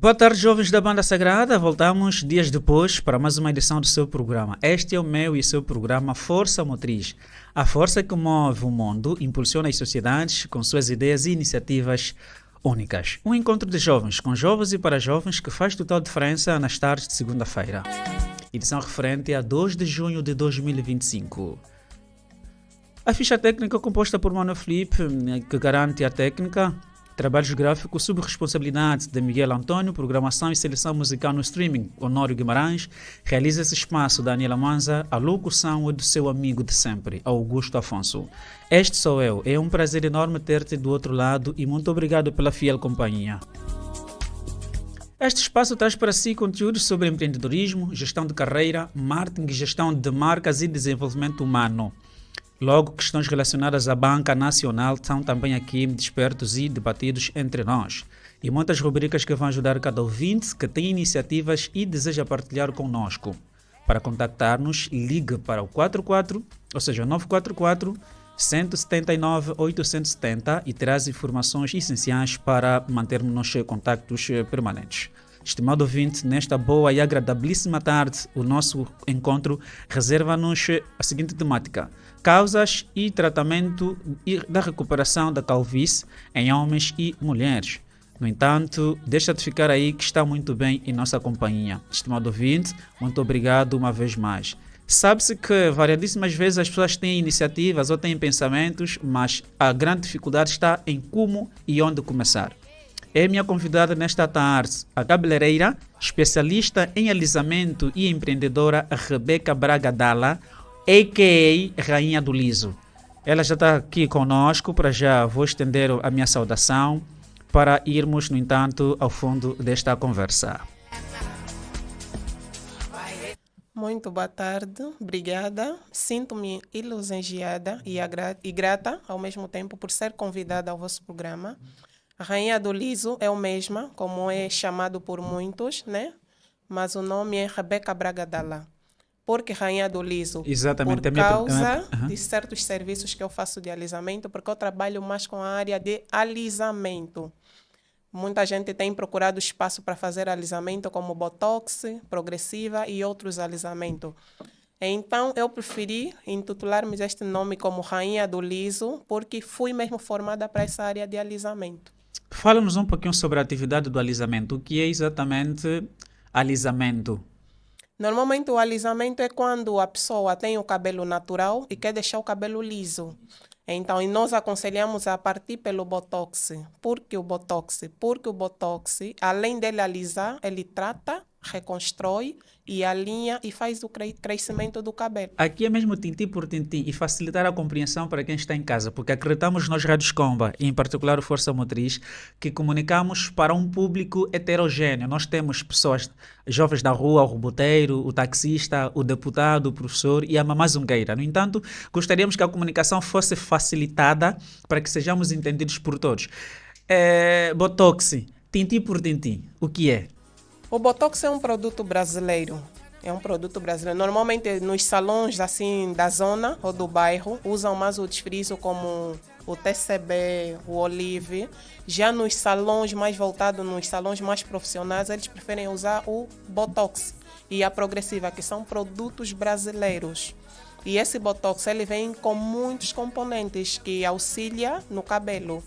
Boa tarde, jovens da Banda Sagrada. Voltamos dias depois para mais uma edição do seu programa. Este é o meu e seu programa Força Motriz. A força que move o mundo, impulsiona as sociedades com suas ideias e iniciativas únicas. Um encontro de jovens com jovens e para jovens que faz total diferença nas tardes de segunda-feira. Edição referente a 2 de junho de 2025. A ficha técnica composta por Mano Felipe, que garante a técnica. Trabalhos gráficos sob responsabilidade de Miguel Antônio, programação e seleção musical no streaming, Honório Guimarães. Realiza esse espaço Daniela Manza, a locução é do seu amigo de sempre, Augusto Afonso. Este sou eu, é um prazer enorme ter-te do outro lado e muito obrigado pela fiel companhia. Este espaço traz para si conteúdos sobre empreendedorismo, gestão de carreira, marketing, gestão de marcas e desenvolvimento humano. Logo, questões relacionadas à banca nacional são também aqui despertos e debatidos entre nós. E muitas rubricas que vão ajudar cada ouvinte que tem iniciativas e deseja partilhar conosco. Para contactar-nos, ligue para o 44, ou seja, 944 179 870 e terá as informações essenciais para mantermos nos contactos permanentes. Estimado ouvinte, nesta boa e agradabilíssima tarde, o nosso encontro reserva-nos a seguinte temática: causas e tratamento da recuperação da calvície em homens e mulheres. No entanto, deixa de ficar aí que está muito bem em nossa companhia. Estimado ouvinte, muito obrigado uma vez mais. Sabe-se que variadíssimas vezes as pessoas têm iniciativas ou têm pensamentos, mas a grande dificuldade está em como e onde começar. É minha convidada nesta tarde, a cabeleireira, especialista em alisamento e empreendedora Rebeca Braga Dalla, a.k.a. Rainha do Liso. Ela já está aqui conosco, para já vou estender a minha saudação para irmos, no entanto, ao fundo desta conversa. Muito boa tarde, obrigada. Sinto-me lisonjeada e grata ao mesmo tempo por ser convidada ao vosso programa. A Rainha do Liso é o mesma, como é chamado por muitos, né? Mas o nome é Rebeca Braga Dalla. Por que Rainha do Liso? Exatamente. Por causa de certos serviços que eu faço de alisamento, porque eu trabalho mais com a área de alisamento. Muita gente tem procurado espaço para fazer alisamento como botox, progressiva e outros alisamentos. Então, eu preferi intitular-me este nome como Rainha do Liso, porque fui mesmo formada para essa área de alisamento. Fala-nos um pouquinho sobre a atividade do alisamento. O que é exatamente alisamento? Normalmente, o alisamento é quando a pessoa tem o cabelo natural e quer deixar o cabelo liso. Então, nós aconselhamos a partir pelo botox. Por que o botox? Porque o botox, além dele alisar, ele trata, reconstrói e alinha e faz o crescimento do cabelo. Aqui é mesmo tintim por tintim e facilitar a compreensão para quem está em casa, porque acreditamos nós Rádios Comba, e em particular o Força Motriz, que comunicamos para um público heterogêneo. Nós temos pessoas jovens da rua, o roboteiro, o taxista, o deputado, o professor e a mamazungueira. No entanto, gostaríamos que a comunicação fosse facilitada para que sejamos entendidos por todos. Botox, tintim por tintim, o que é? O botox é um produto brasileiro. É um produto brasileiro. Normalmente nos salões assim da zona ou do bairro usam mais o desfrizo como o TCB, o Olive. Já nos salões mais voltados, nos salões mais profissionais, eles preferem usar o botox e a progressiva, que são produtos brasileiros. E esse botox ele vem com muitos componentes que auxiliam no cabelo.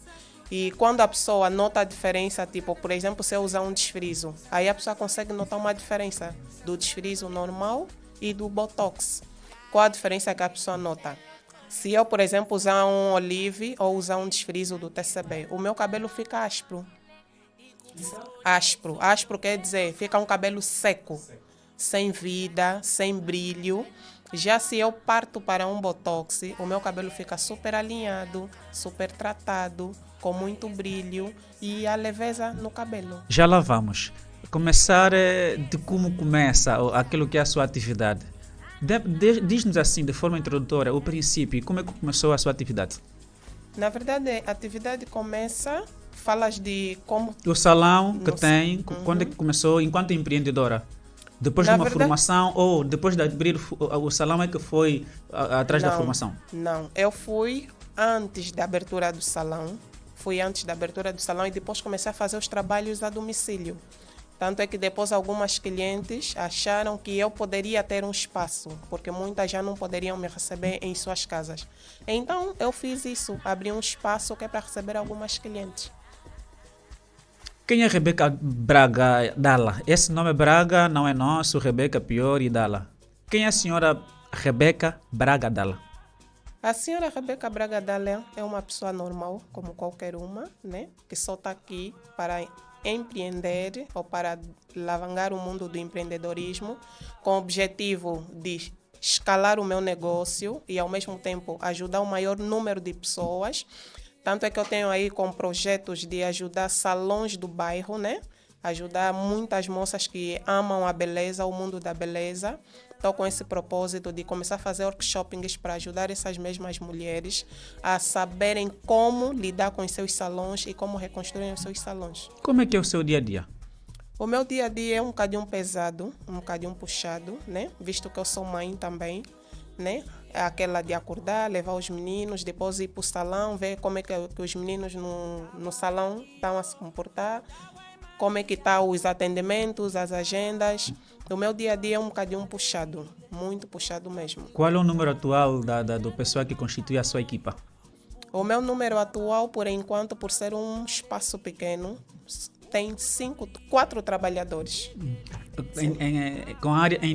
E quando a pessoa nota a diferença, tipo, por exemplo, se eu usar um desfrizo, aí a pessoa consegue notar uma diferença do desfrizo normal e do botox. Qual a diferença que a pessoa nota? Se eu, por exemplo, usar um Olive ou usar um desfrizo do TCB, o meu cabelo fica áspero. Áspero quer dizer, fica um cabelo seco, sem vida, sem brilho. Já se eu parto para um botox, o meu cabelo fica super alinhado, super tratado, com muito brilho e a leveza no cabelo. Já lá vamos. Começar de como começa aquilo que é a sua atividade. Diz-nos assim, de forma introdutória, o princípio, como é que começou a sua atividade? Na verdade, a atividade começa, falas de como... O salão que tem, quando é que começou, enquanto empreendedora? Depois de uma formação ou depois de abrir o salão é que foi atrás da formação? Não, eu fui antes da abertura do salão. Fui antes da abertura do salão e depois comecei a fazer os trabalhos a domicílio. Tanto é que depois algumas clientes acharam que eu poderia ter um espaço, porque muitas já não poderiam me receber em suas casas. Então eu fiz isso, abri um espaço que é para receber algumas clientes. Quem é Rebeca Braga Dalla? Esse nome Braga não é nosso, Rebeca Pior e Dalla. Quem é a senhora Rebeca Braga Dalla? A senhora Rebeca Braga Dalla é uma pessoa normal, como qualquer uma, né? Que só está aqui para empreender ou para alavancar o mundo do empreendedorismo com o objetivo de escalar o meu negócio e ao mesmo tempo ajudar o maior número de pessoas. Tanto é que eu tenho aí com projetos de ajudar salões do bairro, né? Ajudar muitas moças que amam a beleza, o mundo da beleza. Estou com esse propósito de começar a fazer workshops para ajudar essas mesmas mulheres a saberem como lidar com os seus salões e como reconstruir os seus salões. Como é que é o seu dia a dia? O meu dia a dia é um bocadinho pesado, um bocadinho puxado, né? Visto que eu sou mãe também, né? É aquela de acordar, levar os meninos, depois ir para o salão, ver como é que os meninos no salão estão a se comportar, como é que estão os atendimentos, as agendas. O meu dia a dia é um bocadinho puxado, muito puxado mesmo. Qual é o número atual do pessoal que constitui a sua equipa? O meu número atual, por enquanto, por ser um espaço pequeno, tem 4 trabalhadores.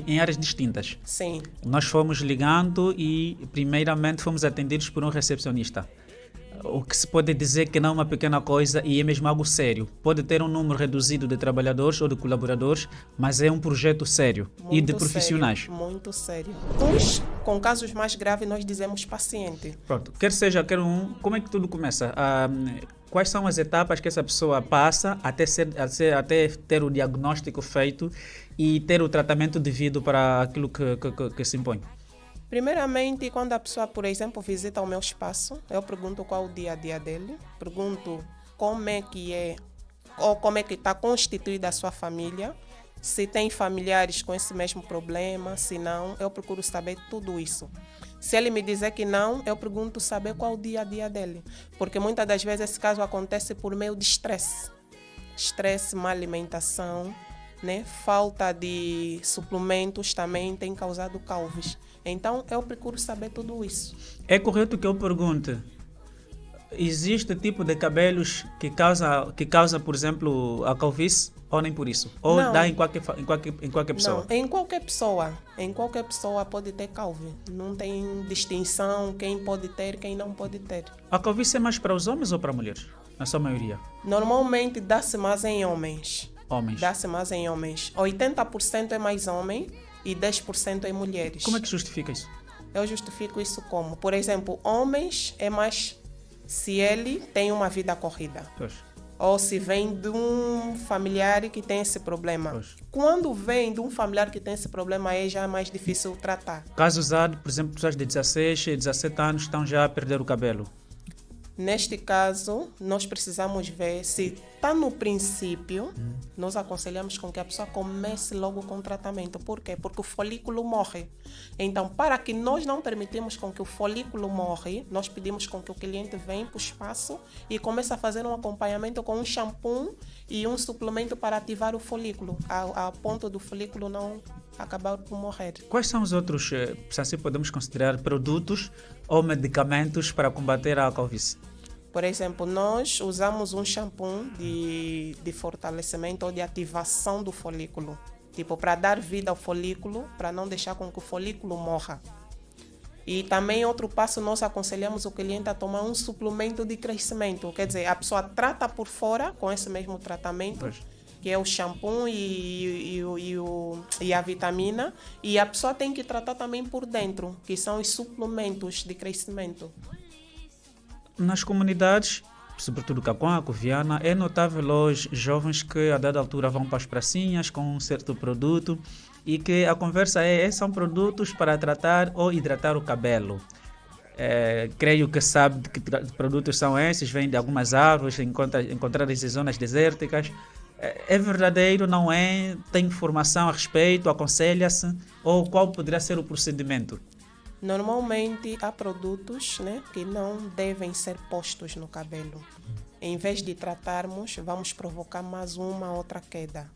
Em áreas distintas? Sim. Nós fomos ligando e primeiramente fomos atendidos por um recepcionista. O que se pode dizer que não é uma pequena coisa e é mesmo algo sério. Pode ter um número reduzido de trabalhadores ou de colaboradores, mas é um projeto sério Muito e de profissionais. Sério, muito sério. Uns, com casos mais graves, nós dizemos paciente. Pronto, quer um, como é que tudo começa? Quais são as etapas que essa pessoa passa até ter o diagnóstico feito e ter o tratamento devido para aquilo que se impõe? Primeiramente, quando a pessoa, por exemplo, visita o meu espaço, eu pergunto qual é o dia a dia dele, pergunto como é que é ou como é que está constituída a sua família, se tem familiares com esse mesmo problema, se não, eu procuro saber tudo isso. Se ele me dizer que não, eu pergunto saber qual é o dia a dia dele, porque muitas das vezes esse caso acontece por meio de estresse. Estresse, má alimentação, né? Falta de suplementos também tem causado calvície. Então, eu procuro saber tudo isso. É correto que eu pergunte, existe tipo de cabelos que causa, por exemplo, a calvície ou nem por isso? Ou Não. dá em qualquer pessoa? Não, em qualquer pessoa. Em qualquer pessoa pode ter calvície. Não tem distinção quem pode ter, quem não pode ter. A calvície é mais para os homens ou para mulheres? Na sua maioria? Normalmente dá-se mais em homens. Homens. Dá-se mais em homens. 80% é mais homem e 10% é mulheres. Como é que justifica isso? Eu justifico isso como, por exemplo, homens é mais se ele tem uma vida corrida. Pois. Ou se vem de um familiar que tem esse problema. Pois. Quando vem de um familiar que tem esse problema, aí já é mais difícil tratar. Caso usado, por exemplo, pessoas de 16, 17 anos estão já a perder o cabelo. Neste caso, nós precisamos ver se está no princípio, nós aconselhamos com que a pessoa comece logo com o tratamento. Por quê? Porque o folículo morre. Então, para que nós não permitimos com que o folículo morre, nós pedimos com que o cliente venha para o espaço e comece a fazer um acompanhamento com um shampoo e um suplemento para ativar o folículo, a ponto do folículo não acabar por morrer. Quais são os outros, se assim podemos considerar, produtos ou medicamentos para combater a calvície? Por exemplo, nós usamos um shampoo de fortalecimento ou de ativação do folículo. Tipo, para dar vida ao folículo, para não deixar com que o folículo morra. E também outro passo, nós aconselhamos o cliente a tomar um suplemento de crescimento. Quer dizer, a pessoa trata por fora com esse mesmo tratamento, Pois. que é o shampoo e a vitamina. E a pessoa tem que tratar também por dentro, que são os suplementos de crescimento. Nas comunidades, sobretudo Cacoa, Viana, é notável os jovens que a dada altura vão para as pracinhas com um certo produto e que a conversa são produtos para tratar ou hidratar o cabelo. Creio que sabe de que produtos são esses, vêm de algumas árvores encontradas em zonas desérticas. É verdadeiro, não é? Tem informação a respeito, aconselha-se? Ou qual poderá ser o procedimento? Normalmente há produtos, né, que não devem ser postos no cabelo. Em vez de tratarmos, vamos provocar mais uma outra queda.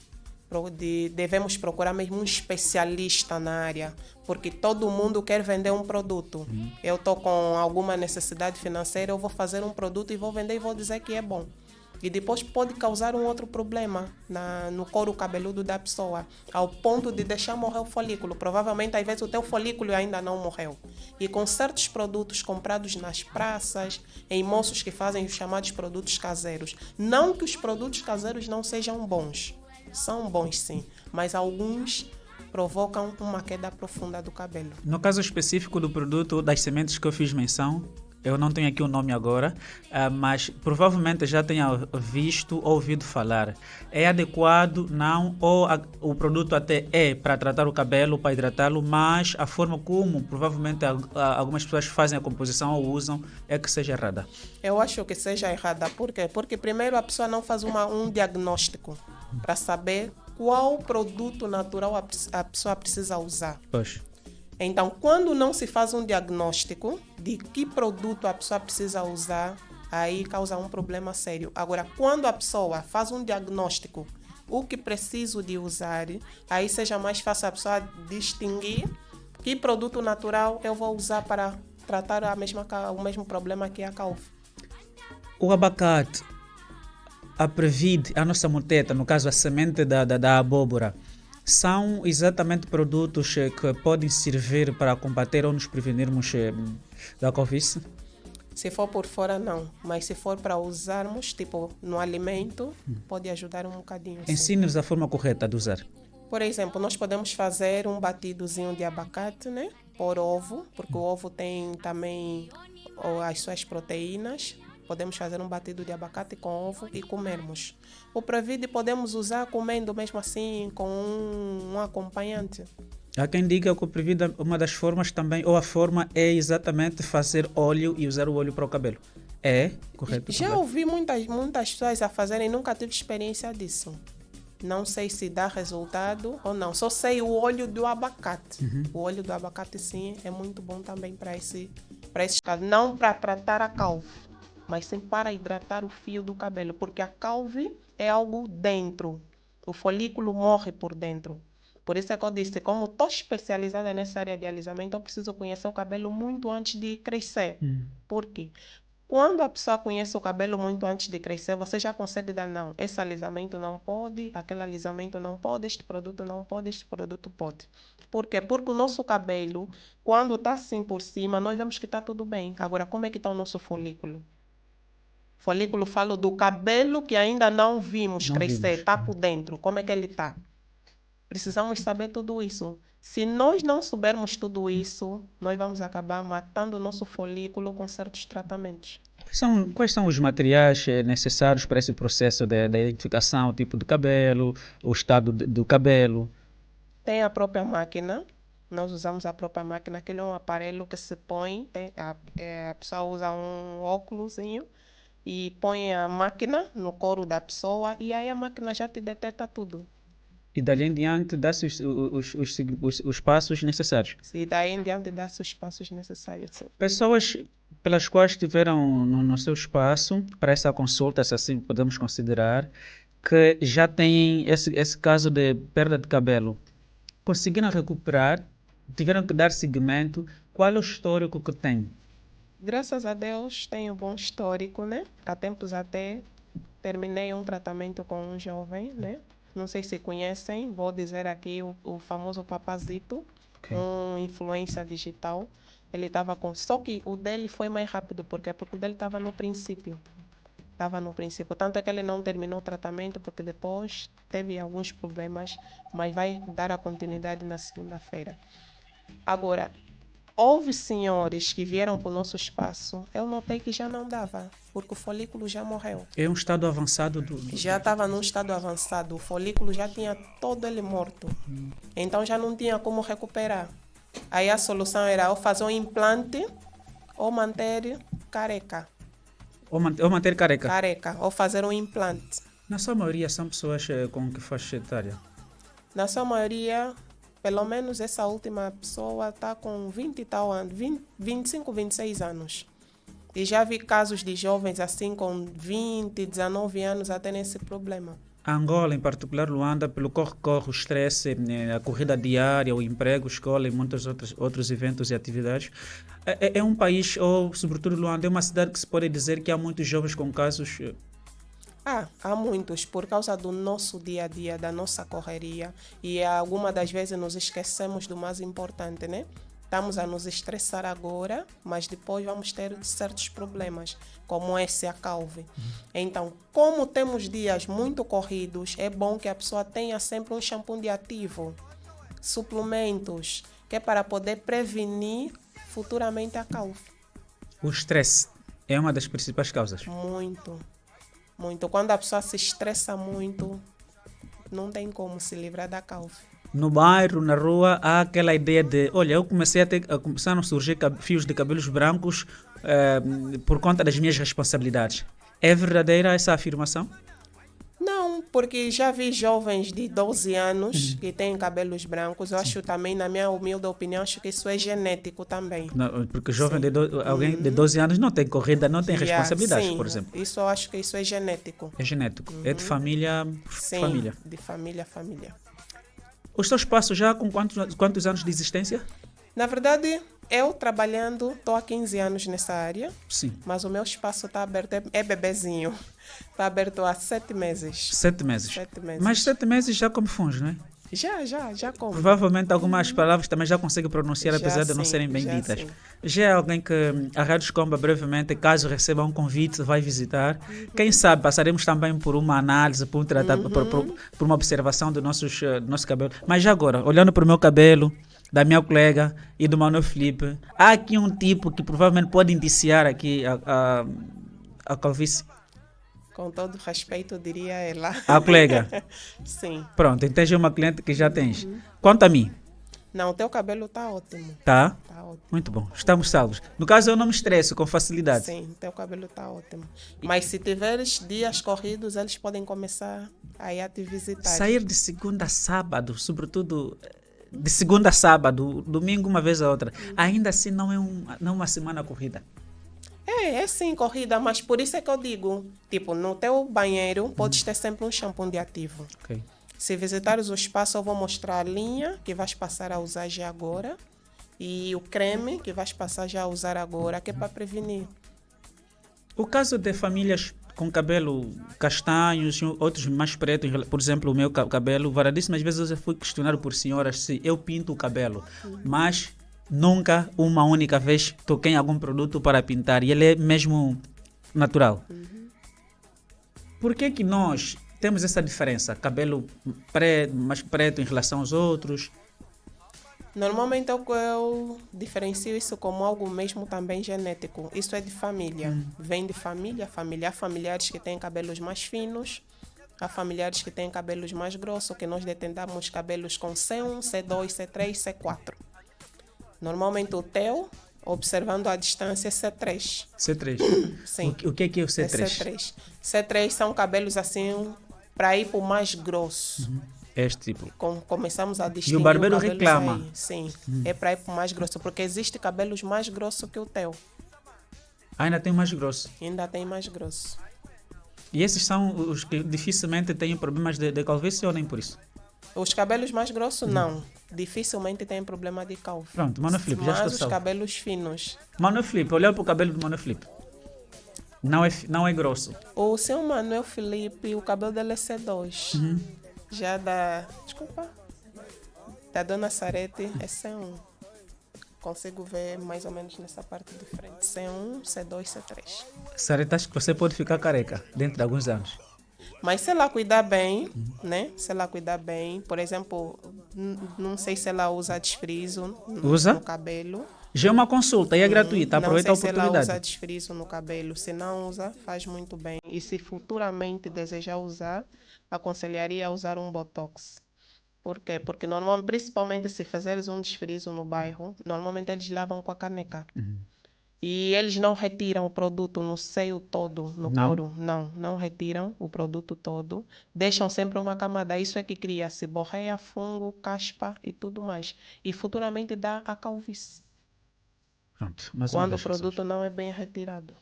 devemos procurar mesmo um especialista na área, porque todo mundo quer vender um produto. Eu estou com alguma necessidade financeira, eu vou fazer um produto e vou vender e vou dizer que é bom. E depois pode causar um outro problema no couro cabeludo da pessoa, ao ponto de deixar morrer o folículo. Provavelmente, às vezes, o teu folículo ainda não morreu. E com certos produtos comprados nas praças, em moços que fazem os chamados produtos caseiros. Não que os produtos caseiros não sejam bons. São bons, sim. Mas alguns provocam uma queda profunda do cabelo. No caso específico do produto das sementes que eu fiz menção, eu não tenho aqui o nome agora, mas provavelmente já tenha visto ou ouvido falar. É adequado, não, ou o produto até é para tratar o cabelo, para hidratá-lo, mas a forma como provavelmente algumas pessoas fazem a composição ou usam é que seja errada. Eu acho que seja errada. Por quê? Porque primeiro a pessoa não faz um diagnóstico para saber qual produto natural a pessoa precisa usar. Pois. Então, quando não se faz um diagnóstico de que produto a pessoa precisa usar, aí causa um problema sério. Agora, quando a pessoa faz um diagnóstico, o que preciso de usar, aí seja mais fácil a pessoa distinguir que produto natural eu vou usar para tratar o mesmo problema que a calvo. O abacate, a previde, a nossa moteta, no caso a semente da abóbora, são exatamente produtos que podem servir para combater ou nos prevenirmos da calvície? Se for por fora, não. Mas se for para usarmos, tipo, no alimento, pode ajudar um bocadinho. Ensine-nos a forma correta de usar. Por exemplo, nós podemos fazer um batidozinho de abacate, né? Por ovo, porque o ovo tem também as suas proteínas. Podemos fazer um batido de abacate com ovo e comermos. O Previde podemos usar comendo mesmo assim, com um acompanhante. Há quem diga que o Previde, uma das formas também, ou a forma é exatamente fazer óleo e usar o óleo para o cabelo. É correto? Já ouvi muitas pessoas a fazerem, nunca tive experiência disso. Não sei se dá resultado ou não. Só sei o óleo do abacate. O óleo do abacate, sim, é muito bom também para esses casos. Não para tratar a calvo, mas sim para hidratar o fio do cabelo, porque a calve é algo dentro. O folículo morre por dentro. Por isso é que eu disse, como estou especializada nessa área de alisamento, eu preciso conhecer o cabelo muito antes de crescer. Por quê? Quando a pessoa conhece o cabelo muito antes de crescer, você já consegue dar, não, esse alisamento não pode, aquele alisamento não pode, este produto não pode, este produto pode. Por quê? Porque o nosso cabelo, quando está assim por cima, nós vemos que está tudo bem. Agora, como é que está o nosso folículo? Folículo, falo do cabelo que ainda não vimos crescer, está por dentro. Como é que ele está? Precisamos saber tudo isso. Se nós não soubermos tudo isso, nós vamos acabar matando o nosso folículo com certos tratamentos. Quais são os materiais necessários para esse processo da identificação, o tipo de cabelo, o estado do cabelo? Tem a própria máquina. Nós usamos a própria máquina. Aquele é um aparelho que se põe. A pessoa usa um óculosinho e põe a máquina no couro da pessoa e aí a máquina já te detecta tudo. E dali em diante dá-se os passos necessários. E daí em diante dá-se os passos necessários. Sim. Pessoas pelas quais estiveram no seu espaço para essa consulta, se assim podemos considerar, que já têm esse caso de perda de cabelo, conseguiram recuperar, tiveram que dar seguimento, qual é o histórico que tem? Graças a Deus tenho um bom histórico, né? Há tempos até terminei um tratamento com um jovem, né? Não sei se conhecem, vou dizer aqui o famoso Papazito, um influencer digital. Ele estava com... Só que o dele foi mais rápido, porque o dele estava no princípio. Tanto é que ele não terminou o tratamento, porque depois teve alguns problemas, mas vai dar a continuidade na segunda-feira. Agora, houve senhores que vieram para o nosso espaço, eu notei que já não dava, porque o folículo já morreu. É um estado avançado Já estava num estado avançado, o folículo já tinha todo ele morto. Então já não tinha como recuperar. Aí a solução era ou fazer um implante ou manter careca. Ou manter careca? Careca, ou fazer um implante. Na sua maioria são pessoas com que faixa etária? Na sua maioria, pelo menos essa última pessoa está com 20 e tal anos, 25, 26 anos. E já vi casos de jovens assim com 20, 19 anos a terem esse problema. A Angola, em particular Luanda, pelo corre-corre, o estresse, a corrida diária, o emprego, escola e muitos outros eventos e atividades, é um país, ou sobretudo Luanda, é uma cidade que se pode dizer que há muitos jovens com casos. Há muitos, por causa do nosso dia a dia, da nossa correria, e algumas das vezes nos esquecemos do mais importante, né? Estamos a nos estressar agora, mas depois vamos ter certos problemas, como esse a calve. Então, como temos dias muito corridos, é bom que a pessoa tenha sempre um shampoo de ativo, suplementos, que é para poder prevenir futuramente a calve. O estresse é uma das principais causas. Muito, muito. Quando a pessoa se estressa muito, não tem como se livrar da calve. No bairro, na rua, há aquela ideia de, olha, eu começaram a surgir fios de cabelos brancos por conta das minhas responsabilidades. É verdadeira essa afirmação? Não, porque já vi jovens de 12 anos que têm cabelos brancos. Eu acho também, na minha humilde opinião, acho que isso é genético também. Não, porque jovem alguém de 12 anos não tem corrida, não tem responsabilidades, Sim, por exemplo. isso eu acho que isso é genético. É genético. É de família. Sim, Família. de família a família. O seu espaço já com quantos anos de existência? Na verdade, eu trabalhando, estou há 15 anos nessa área, Sim. mas o meu espaço está aberto, é bebezinho. Está aberto há 7 meses. 7 meses. 7 meses. Mas 7 meses já come funge, não é? Já como. Provavelmente algumas palavras também já consegue pronunciar, Já apesar de não sim, serem bem já ditas. sim. Já é alguém que a Rádio Escomba, brevemente, caso receba um convite, vai visitar. Quem sabe passaremos também por uma análise, por, por uma observação do nosso cabelo. Mas já agora, olhando para o meu cabelo, da minha colega e do Mano Felipe, há aqui um tipo que provavelmente pode indiciar aqui a calvície. Com todo respeito, diria ela. A colega. Sim. Pronto, então já é uma cliente que já tens. Quanto a mim, Não, o teu cabelo está ótimo. tá? Está ótimo. Muito bom, estamos salvos. No caso, eu não me estresso com facilidade. Sim, o teu cabelo está ótimo. Mas se tiveres dias corridos, eles podem começar a ir a te visitar. Sair de segunda a sábado, sobretudo de segunda a sábado, domingo uma vez a outra, ainda assim não é uma semana corrida. É sim, corrida, mas por isso é que eu digo, tipo, no teu banheiro podes ter sempre um shampoo de ativo. Ok. Se visitares o espaço, eu vou mostrar a linha que vais passar a usar já agora e o creme que vais passar já a usar agora, que é para prevenir. O caso de famílias com cabelo castanhos, outros mais pretos, por exemplo, o meu cabelo, variedíssimas vezes eu fui questionado por senhoras se eu pinto o cabelo, mas nunca uma única vez toquei em algum produto para pintar e ele é mesmo natural. Por que que nós temos essa diferença? Cabelo mais preto em relação aos outros? Normalmente eu diferencio isso como algo mesmo também genético. Isso é de família. Vem de família, familiar. Há familiares que têm cabelos mais finos, há familiares que têm cabelos mais grossos, que nós detentamos cabelos com C1, C2, C3, C4. Normalmente o teu, observando a distância, é C3. C3. Sim. O que é o É C3? C3. C3 são cabelos assim para ir para o mais grosso. Este tipo. Começamos a distinguir. barbeiro cabelos reclama. aí. Sim, é para ir para o mais grosso, porque existe cabelos mais grossos que o teu. Ainda tem mais grosso. Ainda tem mais grosso. E esses são os que dificilmente têm problemas de calvície ou nem por isso? Os cabelos mais grossos, não. Dificilmente tem problema de calvo. Pronto, Mano Felipe, já Mas estou os salvo. cabelos finos. Mano Felipe, olhar para o cabelo do Mano Felipe. Não é grosso. O seu Manuel Felipe, o cabelo dele é C2. Já da... Desculpa. Da Dona Sarete é C1. Consigo ver mais ou menos nessa parte de frente. C1, C2, C3. Sareta, acho que você pode ficar careca dentro de alguns anos. Mas se ela cuidar bem, né? Se ela cuidar bem, por exemplo, não sei se ela usa desfrizo Usa? no cabelo. Já é uma consulta e é gratuita, aproveita a Não sei se ela usa oportunidade. desfrizo no cabelo. Se não usa, faz muito bem. E se futuramente desejar usar, aconselharia a usar um Botox. Por quê? Porque normalmente, principalmente se fizeres um desfrizo no bairro, normalmente eles lavam com a caneca. E eles não retiram o produto no seio todo, no Não? couro. Não retiram o produto todo. Deixam sempre uma camada. Isso é que cria seborreia, fungo, caspa e tudo mais. E futuramente dá a calvície. Pronto, mais uma Quando o vez. produto não é bem retirado.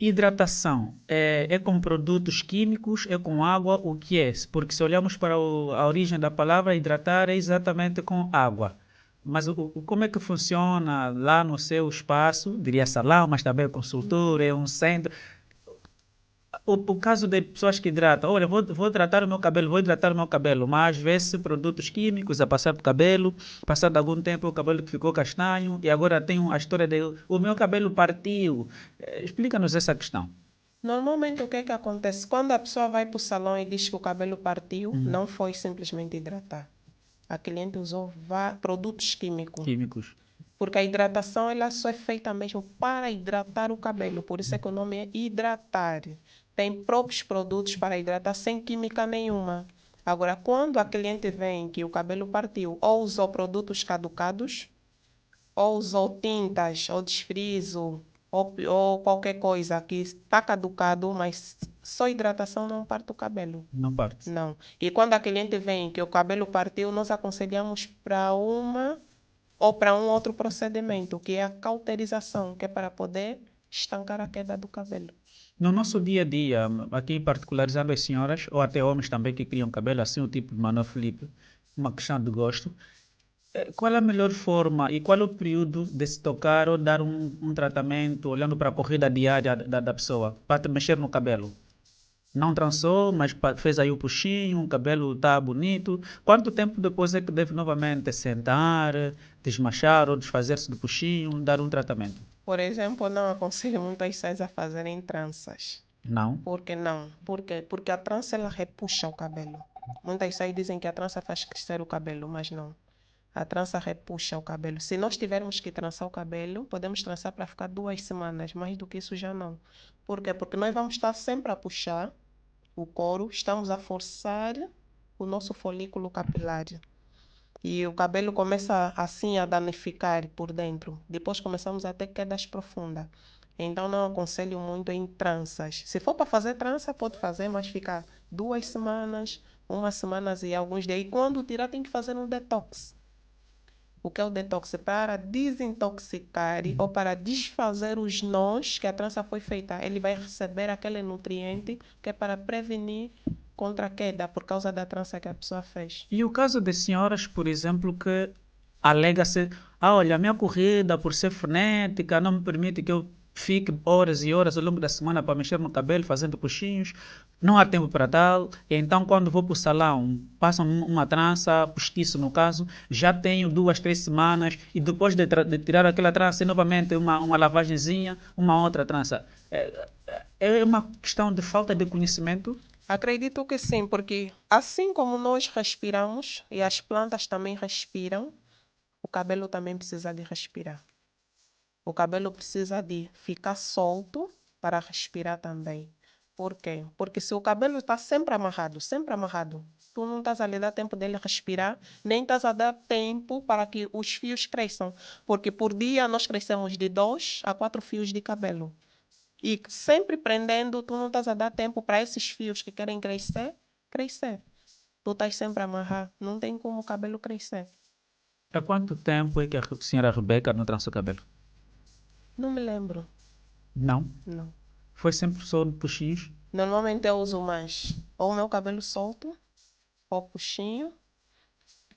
Hidratação é com produtos químicos, é com água, o que é? Porque se olharmos para a origem da palavra, hidratar é exatamente com água. Mas como é que funciona lá no seu espaço? Diria salão, mas também é consultor, é um centro. O caso de pessoas que hidratam, olha, vou tratar o meu cabelo, vou hidratar o meu cabelo, mas vê-se produtos químicos a passar para o cabelo, passado algum tempo o cabelo que ficou castanho e agora tem a história de o meu cabelo partiu. Explica-nos essa questão. Normalmente, o que é que acontece? Quando a pessoa vai para o salão e diz que o cabelo partiu, não foi simplesmente hidratar. A cliente usou produtos químicos. Químicos. Porque a hidratação ela só é feita mesmo para hidratar o cabelo. Por isso é que o nome é hidratar. Tem próprios produtos para hidratar sem química nenhuma. Agora, quando a cliente vem que o cabelo partiu, ou usou produtos caducados, ou usou tintas, ou desfrizo, ou qualquer coisa que está caducado, mas só hidratação não parte o cabelo. Não parte. Não. E quando a cliente vem que o cabelo partiu, nós aconselhamos para uma ou para um outro procedimento, que é a cauterização, que é para poder estancar a queda do cabelo. No nosso dia a dia, aqui particularizando as senhoras, ou até homens também que criam cabelo assim, o tipo de Manuel Felipe, uma questão de gosto, qual é a melhor forma e qual é o período de se tocar ou dar um tratamento, olhando para a corrida diária da pessoa, para te mexer no cabelo? Não trançou, mas fez aí o puxinho, o cabelo está bonito. Quanto tempo depois é que deve novamente sentar, desmanchar ou desfazer-se do puxinho, dar um tratamento? Por exemplo, não aconselho muitas pessoas a fazerem tranças. Não. Por que não? Porque a trança ela repuxa o cabelo. Muitas pessoas dizem que a trança faz crescer o cabelo, mas não. A trança repuxa o cabelo. Se nós tivermos que trançar o cabelo, podemos trançar para ficar 2 semanas. Mais do que isso já não. Por quê? Porque nós vamos estar sempre a puxar o couro, estamos a forçar o nosso folículo capilar. E o cabelo começa assim a danificar por dentro. Depois começamos a ter quedas profundas. Então não aconselho muito em tranças. Se for para fazer trança, pode fazer, mas fica 2 semanas, 1 semana e alguns dias. E quando tirar, tem que fazer um detox. O que é o detox? Para desintoxicar ou para desfazer os nós que a trança foi feita. Ele vai receber aquele nutriente que é para prevenir contra a queda por causa da trança que a pessoa fez. E o caso de senhoras, por exemplo, que alega-se, olha, a minha corrida, por ser frenética, não me permite que eu fique horas e horas ao longo da semana para mexer no cabelo, fazendo puxinhos, não há tempo para tal, e então quando vou para o salão, passam uma trança, postiço no caso, já tenho 2, 3 semanas, e depois de tirar aquela trança, novamente uma lavagenzinha, uma outra trança. É uma questão de falta de conhecimento. Acredito que sim, porque assim como nós respiramos e as plantas também respiram, o cabelo também precisa de respirar. O cabelo precisa de ficar solto para respirar também. Por quê? Porque se o cabelo está sempre amarrado, tu não estás a lhe dar tempo dele respirar, nem estás a dar tempo para que os fios cresçam. Porque por dia nós crescemos de 2 a 4 fios de cabelo. E sempre prendendo, tu não estás a dar tempo para esses fios que querem crescer. Tu estás sempre a amarrar, não tem como o cabelo crescer. Há quanto tempo é que a senhora Rebeca não trança o cabelo? Não me lembro, Não. não. Foi sempre só de puxinhos? Normalmente eu uso mais ou o meu cabelo solto, ou puxinho.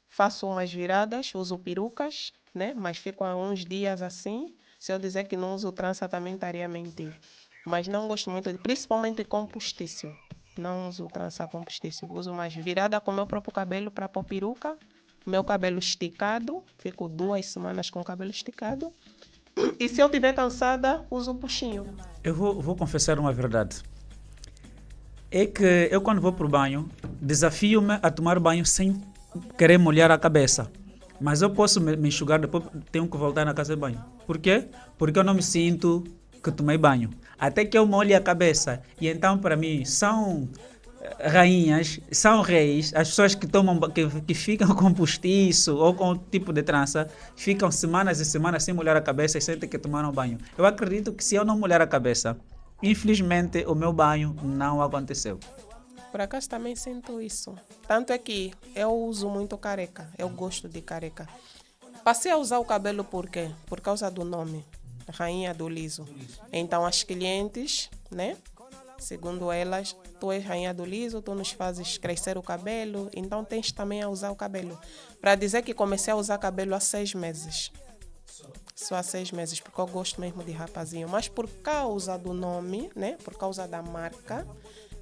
Faço umas viradas, uso perucas, né? Mas fico há uns dias assim. Se eu dizer que não uso trança, também estaria a mentir. Mas não gosto muito, principalmente com postiço. Não uso trança com postiço. Uso mais virada com o meu próprio cabelo para pôr peruca. Meu cabelo esticado. Fico 2 semanas com o cabelo esticado. E se eu estiver cansada, uso puxinho. Eu vou confessar uma verdade. É que eu quando vou para o banho, desafio-me a tomar banho sem querer molhar a cabeça. Mas eu posso me enxugar, depois tenho que voltar na casa de banho. Por quê? Porque eu não me sinto que tomei banho. Até que eu molhe a cabeça. E então, para mim, são rainhas, são reis, as pessoas que tomam, que ficam com postiço ou com tipo de trança, ficam semanas e semanas sem molhar a cabeça e sentem que tomaram banho. Eu acredito que se eu não molhar a cabeça, infelizmente o meu banho não aconteceu. Por acaso também sinto isso. Tanto é que eu uso muito careca. Eu gosto de careca. Passei a usar o cabelo por quê? Por causa do nome. Rainha do liso. Então as clientes, né? Segundo elas, tu és rainha do liso, tu nos fazes crescer o cabelo, então tens também a usar o cabelo. Para dizer que comecei a usar cabelo há 6 meses. Só há 6 meses, porque eu gosto mesmo de rapazinho. Mas por causa do nome, né? Por causa da marca,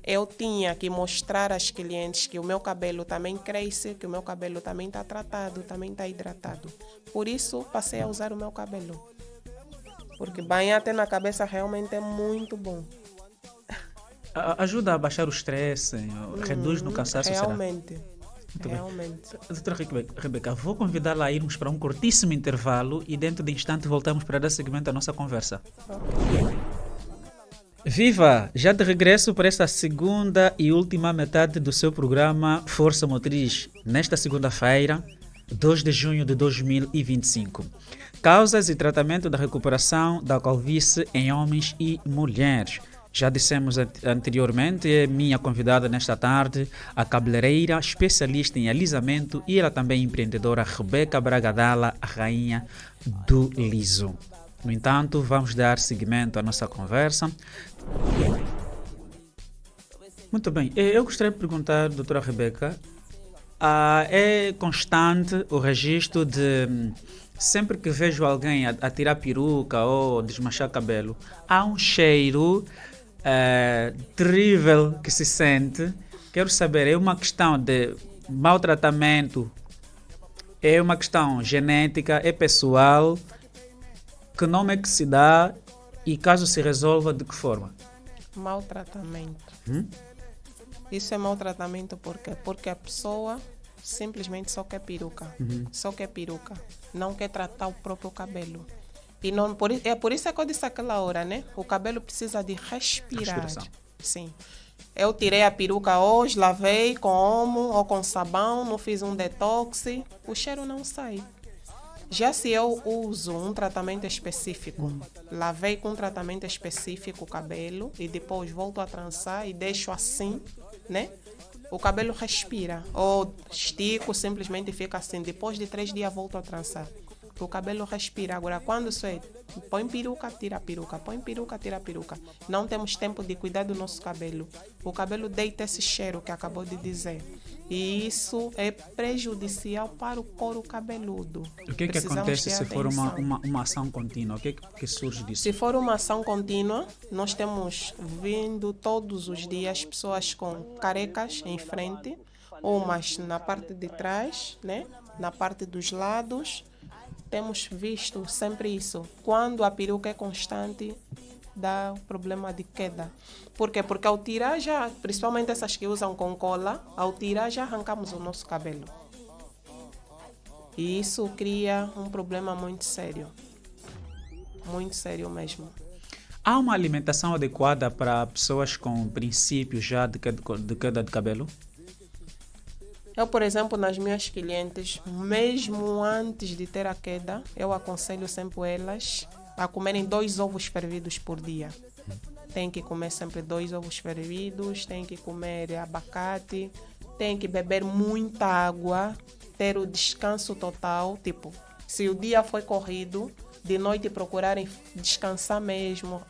eu tinha que mostrar às clientes que o meu cabelo também cresce, que o meu cabelo também está tratado, também está hidratado. Por isso, passei a usar o meu cabelo. Porque banhar até na cabeça realmente é muito bom. Ajuda a baixar o estresse, reduz no cansaço, realmente. será? Muito Realmente. bem. Doutora Rebeca, vou convidá-la a irmos para um curtíssimo intervalo e dentro de instante voltamos para dar seguimento à nossa conversa. Viva! Já de regresso para esta segunda e última metade do seu programa Força Motriz, nesta segunda-feira, 2 de junho de 2025. Causas e tratamento da recuperação da calvície em homens e mulheres. Já dissemos anteriormente, é minha convidada nesta tarde, a cabeleireira, especialista em alisamento e ela também empreendedora Rebeca Bragadala, a rainha do liso. No entanto, vamos dar seguimento à nossa conversa. Muito bem, eu gostaria de perguntar, doutora Rebeca, é constante o registro de sempre que vejo alguém a tirar peruca ou desmanchar cabelo, há um cheiro terrível que se sente. Quero saber, é uma questão de maltratamento, é uma questão genética, é pessoal? Que nome é que se dá e caso se resolva, de que forma? Maltratamento. Isso é maltratamento porque a pessoa simplesmente só quer peruca. Só quer peruca. Não quer tratar o próprio cabelo. E não, é por isso que eu disse aquela hora, né? O cabelo precisa de respirar. Sim. Eu tirei a peruca hoje, lavei com omo ou com sabão, não fiz um detox, o cheiro não sai. Já se eu uso um tratamento específico, lavei com um tratamento específico o cabelo e depois volto a trançar e deixo assim, né? O cabelo respira. Ou estico, simplesmente fica assim. Depois de 3 dias volto a trançar. O cabelo respira. Agora, quando isso é, põe peruca, tira a peruca. Põe peruca, tira a peruca. Não temos tempo de cuidar do nosso cabelo. O cabelo deita esse cheiro que acabou de dizer. E isso é prejudicial para o couro cabeludo. O que acontece se for uma ação contínua? O que surge disso? Se for uma ação contínua, nós temos vindo todos os dias pessoas com carecas em frente, umas na parte de trás, né? Na parte dos lados. Temos visto sempre isso. Quando a peruca é constante, dá problema de queda. Por quê? Porque ao tirar já, principalmente essas que usam com cola, ao tirar já arrancamos o nosso cabelo. E isso cria um problema muito sério. Muito sério mesmo. Há uma alimentação adequada para pessoas com princípios já de queda de cabelo? Eu, por exemplo, nas minhas clientes, mesmo antes de ter a queda, eu aconselho sempre elas a comerem 2 ovos fervidos por dia. Tem que comer sempre 2 ovos fervidos, tem que comer abacate, tem que beber muita água, ter o descanso total. Tipo, se o dia foi corrido, de noite procurarem descansar mesmo,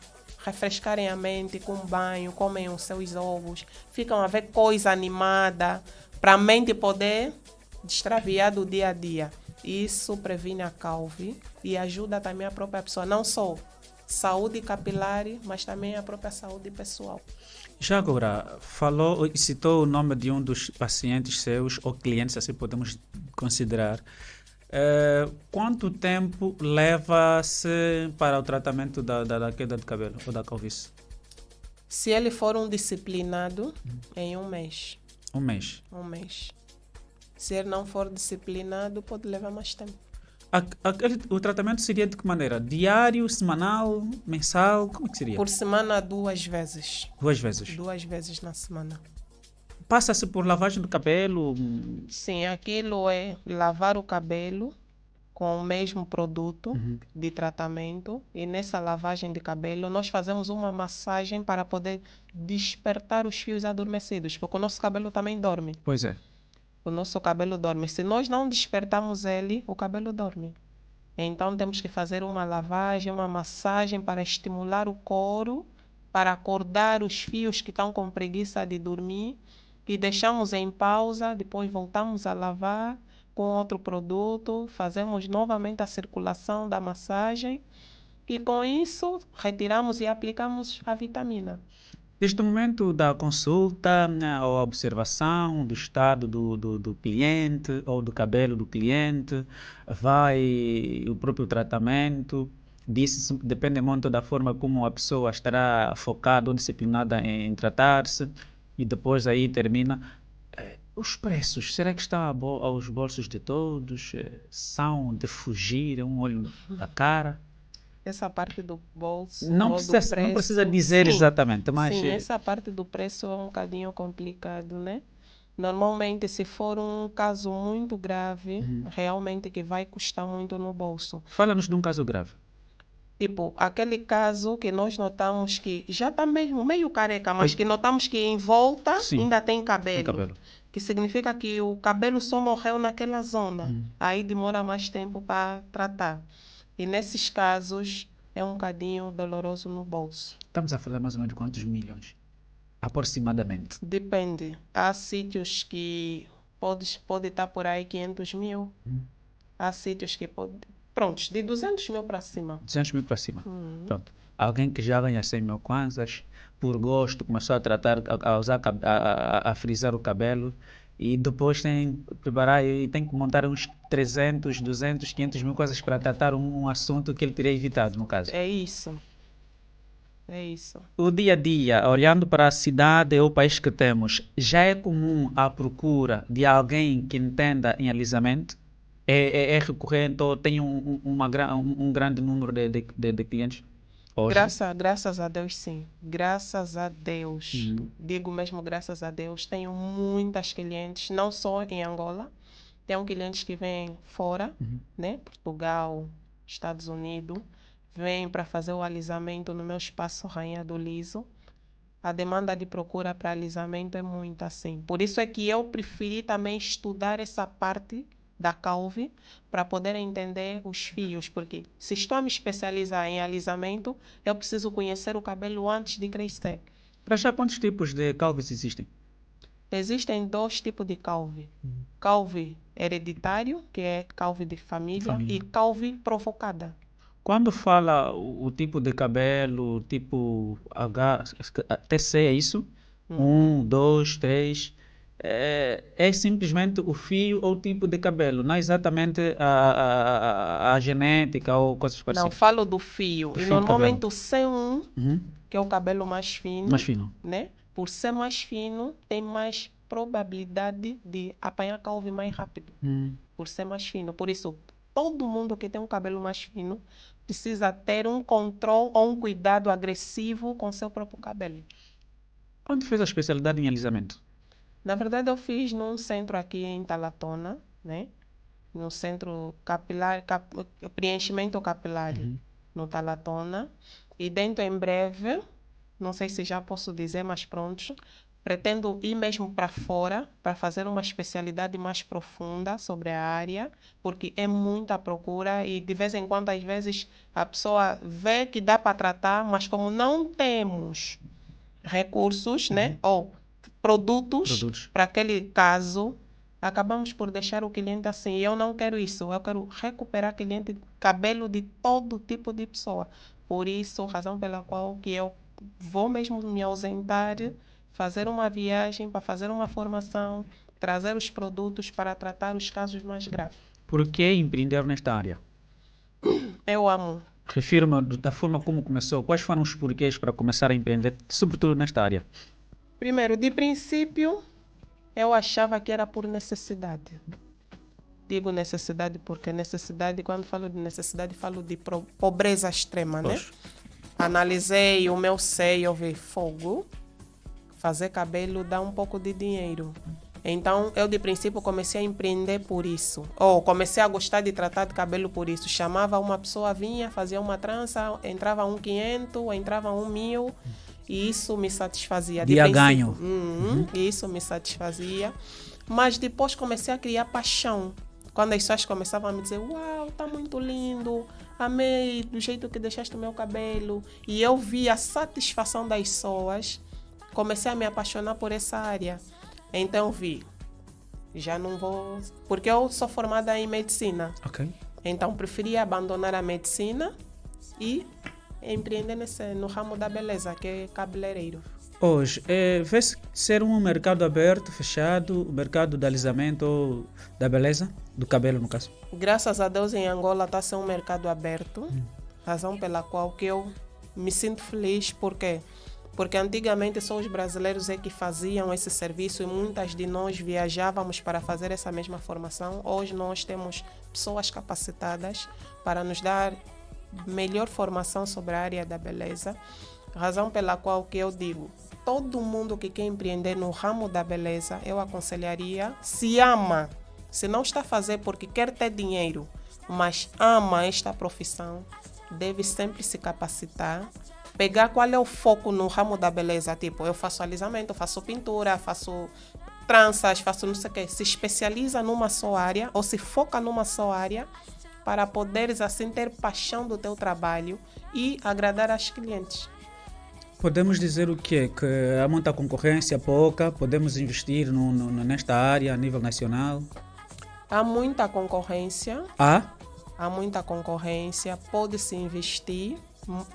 refrescarem a mente com banho, comem os seus ovos, ficam a ver coisa animada, para a mente poder destraviar do dia a dia. Isso previne a calvície e ajuda também a própria pessoa, não só saúde capilar, mas também a própria saúde pessoal. Já agora, falou e citou o nome de um dos pacientes seus, ou clientes, assim podemos considerar. Quanto tempo leva-se para o tratamento da queda de cabelo ou da calvície? Se ele for um disciplinado, em 1 mês. 1 mês? 1 mês. Se ele não for disciplinado, pode levar mais tempo. O tratamento seria de que maneira? Diário, semanal, mensal? Como é que seria? Por semana, 2 vezes. 2 vezes? 2 vezes na semana. Passa-se por lavagem do cabelo? Sim, aquilo é lavar o cabelo com o mesmo produto de tratamento. E nessa lavagem de cabelo, nós fazemos uma massagem para poder despertar os fios adormecidos, porque o nosso cabelo também dorme. Pois é. O nosso cabelo dorme. Se nós não despertarmos ele, o cabelo dorme. Então temos que fazer uma lavagem, uma massagem para estimular o couro, para acordar os fios que estão com preguiça de dormir e deixamos em pausa, depois voltamos a lavar com outro produto, fazemos novamente a circulação da massagem e com isso retiramos e aplicamos a vitamina. Desde o momento da consulta, né, ou observação do estado do cliente ou do cabelo do cliente, vai o próprio tratamento. Disso depende muito da forma como a pessoa estará focada ou disciplinada em tratar-se. E depois aí termina. Os preços, será que está aos bolsos de todos? São de fugir um olho da cara? Essa parte do bolso Não ou do precisa, não precisa preço, dizer sim, exatamente, mas sim, essa parte do preço é um bocadinho complicado, né? Normalmente, se for um caso muito grave, realmente que vai custar muito no bolso. fala-nos de um caso grave. Tipo, aquele caso que nós notamos que já está mesmo meio careca, mas Ai. que notamos que em volta Sim, ainda tem tem cabelo. cabelo. Que significa que o cabelo só morreu naquela zona. Aí demora mais tempo para tratar. E nesses casos é um bocadinho doloroso no bolso. Estamos a falar mais ou menos de quantos milhões? Aproximadamente. Depende. Há sítios que pode estar por aí 500 mil. Há sítios que pode... Prontos, de 200 mil para cima. 200 mil para cima. Pronto. Alguém que já ganha 100 mil kwanzas, por gosto, começou a tratar, a usar, a frisar o cabelo e depois tem que preparar e tem que montar uns 300, 200, 500 mil coisas para tratar um assunto que ele teria evitado, no caso. É isso. É isso. O dia a dia, olhando para a cidade ou o país que temos, já é comum a procura de alguém que entenda em alisamento? É recorrente ou tem um grande número de clientes hoje? Graças a Deus, sim. Graças a Deus. Digo mesmo graças a Deus. Tenho muitas clientes, não só em Angola. Tenho clientes que vêm fora, né? Portugal, Estados Unidos. Vêm para fazer o alisamento no meu espaço Rainha do Liso. A demanda de procura para alisamento é muito assim. Por isso é que eu preferi também estudar essa parte da calve para poder entender os fios, porque se estou a me especializar em alisamento, eu preciso conhecer o cabelo antes de crescer. Para já, quantos tipos de calvície existem? Existem 2 tipos de calve. Calve hereditário, que é calve de família, e calve provocada. Quando fala o tipo de cabelo, tipo TC, é isso? 1, 2, 3. É simplesmente o fio ou o tipo de cabelo, não é exatamente a genética ou coisas Não, parecidas. falo do fio. E Fio de normalmente cabelo. o C1, Uhum. que é o cabelo mais fino, Mais fino. né? Por ser mais fino, tem mais probabilidade de apanhar calve mais rápido. Por ser mais fino. Por isso, todo mundo que tem um cabelo mais fino precisa ter um controle ou um cuidado agressivo com seu próprio cabelo. Onde fez a especialidade em alisamento? Na verdade, eu fiz num centro aqui em Talatona, né? No centro capilar, preenchimento capilar no Talatona. E dentro em breve, não sei se já posso dizer, mas pronto, pretendo ir mesmo para fora para fazer uma especialidade mais profunda sobre a área, porque é muita procura e de vez em quando, às vezes, a pessoa vê que dá para tratar, mas como não temos recursos, né, ou produtos para aquele caso, acabamos por deixar o cliente assim. Eu não quero isso, eu quero recuperar cliente, cabelo de todo tipo de pessoa. Por isso, razão pela qual que eu vou mesmo me ausentar, fazer uma viagem para fazer uma formação, trazer os produtos para tratar os casos mais graves. Por que empreender nesta área? Eu amo. Refiro-me da forma como começou. Quais foram os porquês para começar a empreender, sobretudo nesta área? Primeiro, de princípio, eu achava que era por necessidade. Digo necessidade porque necessidade, quando falo de necessidade, falo de pobreza extrema, né? Analisei o meu seio, eu vi fogo. Fazer cabelo dá um pouco de dinheiro. Então, eu de princípio comecei a empreender por isso. Ou comecei a gostar de tratar de cabelo por isso. Chamava uma pessoa, vinha, fazia uma trança, entrava 1.500, entrava 1.000. E isso me satisfazia. Dia ganho. E isso me satisfazia. Mas depois comecei a criar paixão. Quando as pessoas começavam a me dizer, uau, tá muito lindo, amei do jeito que deixaste o meu cabelo. E eu vi a satisfação das pessoas, comecei a me apaixonar por essa área. Então vi, já não vou... Porque eu sou formada em medicina. Ok. Então preferi abandonar a medicina e empreender no ramo da beleza, que é cabeleireiro. Hoje, vê-se ser um mercado aberto, fechado, o mercado do alisamento ou da beleza, do cabelo no caso? Graças a Deus em Angola está a ser um mercado aberto, razão pela qual que eu me sinto feliz, por quê? Porque antigamente só os brasileiros é que faziam esse serviço e muitas de nós viajávamos para fazer essa mesma formação. Hoje nós temos pessoas capacitadas para nos dar melhor formação sobre a área da beleza, razão pela qual que eu digo, todo mundo que quer empreender no ramo da beleza, eu aconselharia, se ama, se não está a fazer porque quer ter dinheiro, mas ama esta profissão, deve sempre se capacitar, pegar qual é o foco no ramo da beleza, tipo, eu faço alisamento, faço pintura, faço tranças, faço não sei o quê, se especializa numa só área ou se foca numa só área para poderes assim ter paixão do teu trabalho e agradar aos clientes. Podemos dizer o quê? Que há muita concorrência, pouca, podemos investir nesta área a nível nacional? Há muita concorrência. Há muita concorrência, pode-se investir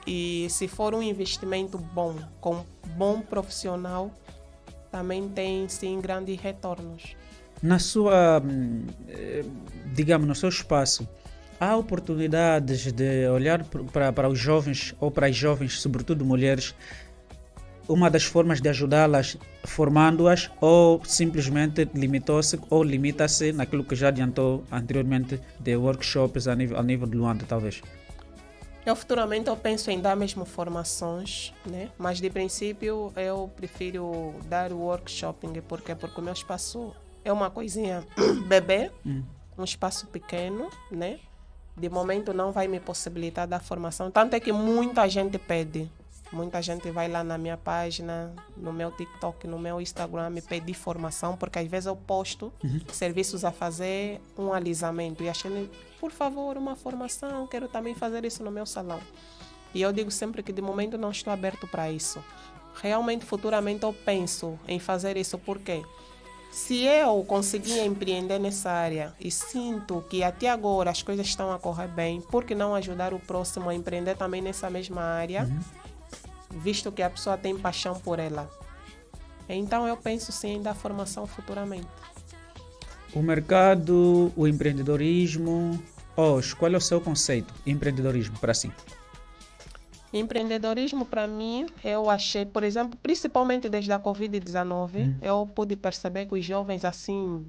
e se for um investimento bom, com bom profissional, também tem sim grandes retornos. Na sua, digamos, no seu espaço, há oportunidades de olhar para os jovens ou para as jovens, sobretudo mulheres, uma das formas de ajudá-las formando-as ou simplesmente limitou-se ou limita-se naquilo que já adiantou anteriormente de workshops a nível de Luanda, talvez? Eu futuramente eu penso em dar mesmo formações, né? Mas de princípio eu prefiro dar o workshopping, porque o meu espaço é uma coisinha bebê, um espaço pequeno, né? De momento não vai me possibilitar dar formação, tanto é que muita gente pede. Muita gente vai lá na minha página, no meu TikTok, no meu Instagram me pedir formação, porque às vezes eu posto serviços a fazer, um alisamento. E achei, por favor, uma formação, quero também fazer isso no meu salão. E eu digo sempre que de momento não estou aberto para isso. Realmente, futuramente eu penso em fazer isso, porque se eu conseguir empreender nessa área e sinto que até agora as coisas estão a correr bem, por que não ajudar o próximo a empreender também nessa mesma área? Visto que a pessoa tem paixão por ela. Então eu penso sim em dar formação futuramente. O mercado, o empreendedorismo, hoje, qual é o seu conceito? Empreendedorismo para si? Empreendedorismo para mim, eu achei, por exemplo, principalmente desde a Covid-19, eu pude perceber que os jovens assim,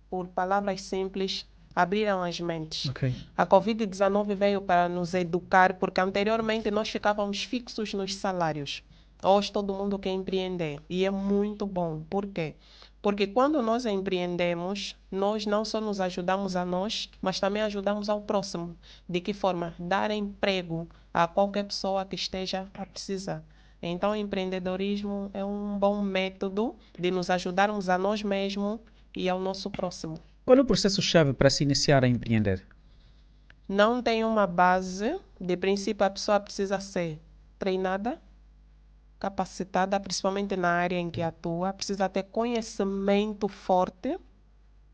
por palavras simples, abriram as mentes. Okay. A Covid-19 veio para nos educar, porque anteriormente nós ficávamos fixos nos salários. Hoje todo mundo quer empreender e é muito bom. Por quê? Porque quando nós empreendemos, nós não só nos ajudamos a nós, mas também ajudamos ao próximo. De que forma? Dar emprego a qualquer pessoa que esteja a precisar. Então, o empreendedorismo é um bom método de nos ajudarmos a nós mesmos e ao nosso próximo. Qual é o processo-chave para se iniciar a empreender? Não tem uma base. De princípio, a pessoa precisa ser treinada, capacitada, principalmente na área em que atua. Precisa ter conhecimento forte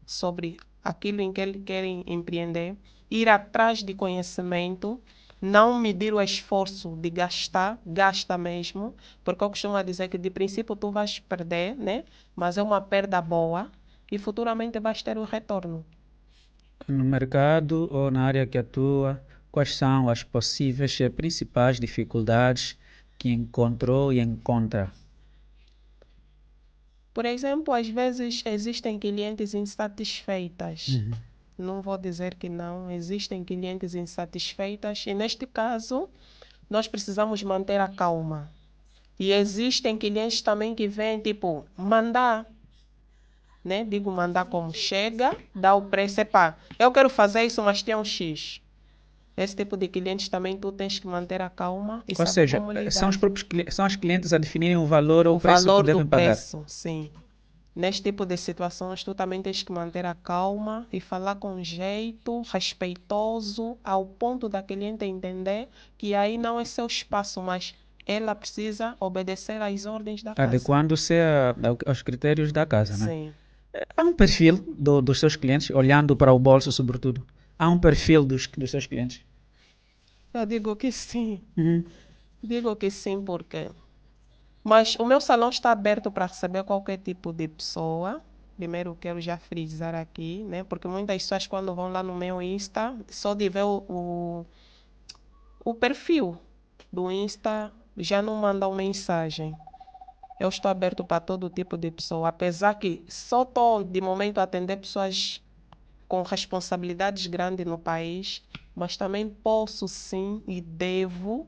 sobre aquilo em que ele quer empreender. Ir atrás de conhecimento. Não medir o esforço de gastar, gasta mesmo. Porque eu costumo dizer que de princípio tu vais perder, né? Mas é uma perda boa. E futuramente vais ter o retorno. No mercado ou na área que atua, quais são as possíveis e principais dificuldades que encontrou e encontra? Por exemplo, às vezes existem clientes insatisfeitas. Não vou dizer que não, existem clientes insatisfeitas e neste caso nós precisamos manter a calma. E existem clientes também que vêm tipo mandar. Né? Digo mandar como chega, dá o preço, eu quero fazer isso, mas tem um X. Esse tipo de clientes também tu tens que manter a calma e Ou saber seja, como lidar. são os próprios são os clientes a definirem o valor ou o preço que devem pagar. Preço, sim. neste tipo de situações, tu também tens que manter a calma e falar com jeito, respeitoso, ao ponto da cliente entender que aí não é seu espaço, mas ela precisa obedecer às ordens da casa. Adequando-se aos critérios da casa, né? Sim. Há um perfil dos seus clientes, olhando para o bolso, sobretudo. Há um perfil dos seus clientes. Eu digo que sim. Uhum. Digo que sim, porque. Mas o meu salão está aberto para receber qualquer tipo de pessoa. Primeiro quero já frisar aqui, né? Porque muitas pessoas quando vão lá no meu Insta, só de ver o perfil do Insta, já não mandam mensagem. Eu estou aberto para todo tipo de pessoa, apesar que só estou de momento a atender pessoas com responsabilidades grandes no país, mas também posso sim e devo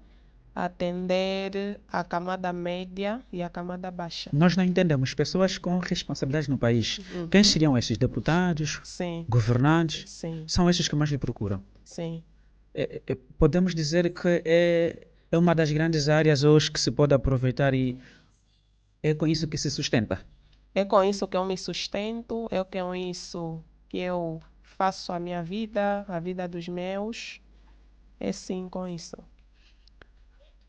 atender a camada média e a camada baixa. Nós não entendemos pessoas com responsabilidades no país. Quem seriam esses? Deputados? Sim, Governantes? sim, São esses que mais lhe procuram. sim. Podemos dizer que é uma das grandes áreas hoje que se pode aproveitar e é com isso que se sustenta. É com isso que eu me sustento, é com isso que eu faço a minha vida, a vida dos meus. É sim com isso.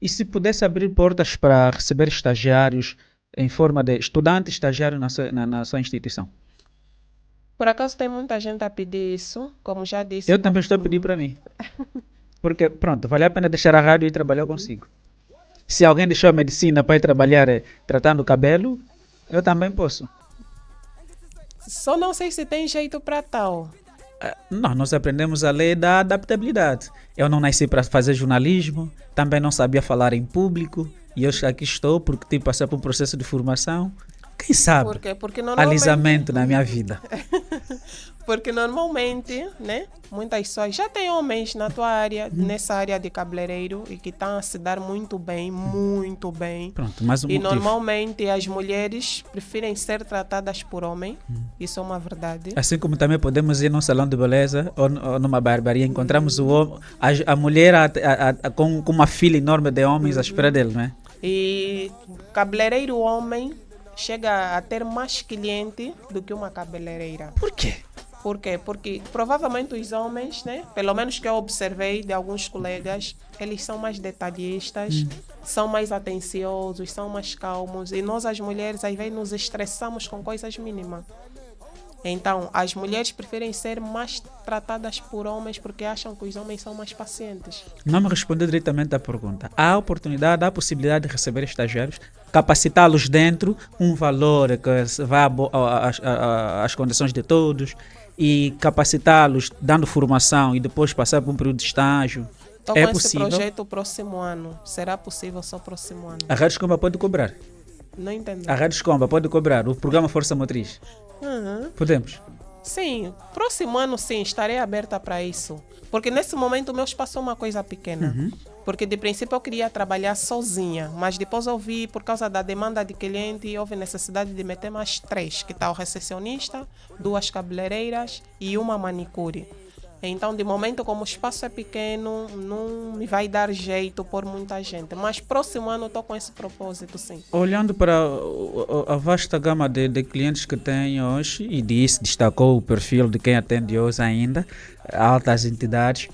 E se pudesse abrir portas para receber estagiários em forma de estudante estagiário na sua instituição? Por acaso tem muita gente a pedir isso, como já disse. Eu também estou a pedir para mim. Porque, pronto, vale a pena deixar a rádio e trabalhar consigo. Se alguém deixou a medicina para ir trabalhar tratando o cabelo, eu também posso. Só não sei se tem jeito para tal. Não, nós aprendemos a lei da adaptabilidade. Eu não nasci para fazer jornalismo, também não sabia falar em público, e eu aqui estou porque tive que passar por um processo de formação. Quem sabe? Por quê? Porque normalmente, Alisamento na minha vida. porque normalmente, né? Muitas pessoas já tem homens na tua área, nessa área de cabeleireiro, e que estão a se dar muito bem, muito bem. Pronto, mais um E motivo. normalmente as mulheres preferem ser tratadas por homem. Isso é uma verdade. Assim como também podemos ir num salão de beleza ou numa barbearia, encontramos a mulher com uma fila enorme de homens à espera dele, não é? E cabeleireiro homem chega a ter mais cliente do que uma cabeleireira. Por quê? Por quê? Porque provavelmente os homens, né? Pelo menos que eu observei de alguns colegas, eles são mais detalhistas, são mais atenciosos, são mais calmos. E nós, as mulheres, às vezes nos estressamos com coisas mínimas. Então, as mulheres preferem ser mais tratadas por homens porque acham que os homens são mais pacientes. Não me respondeu diretamente à pergunta. Há oportunidade, há possibilidade de receber estagiários, capacitá-los dentro, um valor que vá às condições de todos e capacitá-los dando formação e depois passar por um período de estágio. Estou É com possível? esse projeto próximo ano. Será possível só próximo ano? A Rádio Escomba pode cobrar. Não entendo. A Rádio Escomba pode cobrar. O programa Força Motriz. Uhum. Podemos. Sim, próximo ano sim, estarei aberta para isso. Porque nesse momento o meu espaço é uma coisa pequena. Porque de princípio eu queria trabalhar sozinha, mas depois eu vi, por causa da demanda de cliente, houve necessidade de meter mais 3, que está o recepcionista, 2 cabeleireiras e uma manicure. Então, de momento, como o espaço é pequeno, não me vai dar jeito por muita gente. Mas próximo ano eu estou com esse propósito, sim. Olhando para a vasta gama de clientes que tem hoje, e destacou o perfil de quem atende hoje ainda, altas entidades,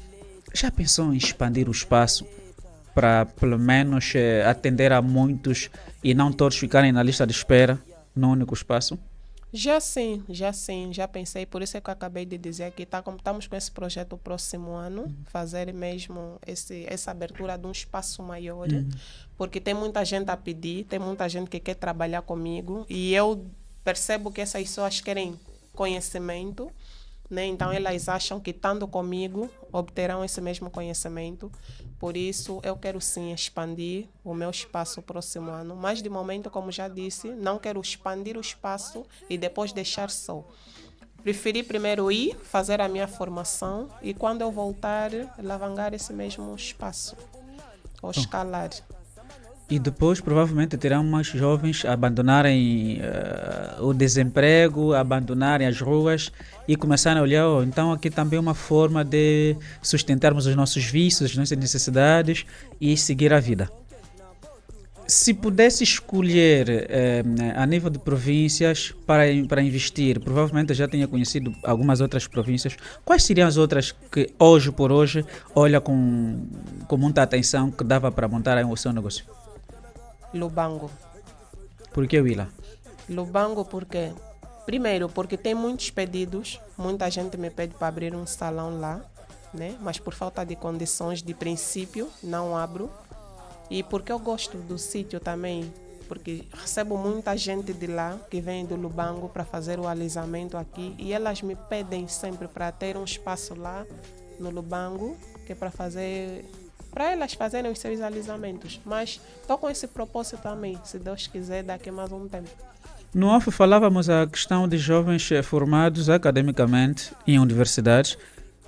já pensou em expandir o espaço para pelo menos atender a muitos e não todos ficarem na lista de espera no único espaço? Já sim, já pensei, por isso é que eu acabei de dizer que estamos com esse projeto o próximo ano, fazer mesmo essa abertura de um espaço maior, porque tem muita gente a pedir, tem muita gente que quer trabalhar comigo e eu percebo que essas pessoas querem conhecimento, né? Então elas acham que estando comigo obterão esse mesmo conhecimento. Por isso eu quero sim expandir o meu espaço próximo ano, mas de momento, como já disse, não quero expandir o espaço e depois deixar só. Preferi primeiro ir fazer a minha formação e quando eu voltar alavancar esse mesmo espaço ou escalar. E depois provavelmente terão mais jovens a abandonarem o desemprego, a abandonarem as ruas e começarem a olhar, então aqui também é uma forma de sustentarmos os nossos vícios, as nossas necessidades e seguir a vida. Se pudesse escolher a nível de províncias para investir, provavelmente já tenha conhecido algumas outras províncias. Quais seriam as outras que hoje por hoje olha com muita atenção que dava para montar aí o seu negócio? Lubango. Por que Willa? Lubango porque, primeiro, porque tem muitos pedidos, muita gente me pede para abrir um salão lá, né? Mas por falta de condições de princípio não abro. E porque eu gosto do sítio também, porque recebo muita gente de lá que vem do Lubango para fazer o alisamento aqui e elas me pedem sempre para ter um espaço lá no Lubango, que é para elas fazerem os seus alisamentos. Mas estou com esse propósito também, se Deus quiser, daqui a mais um tempo. No off falávamos a questão de jovens formados academicamente em universidades,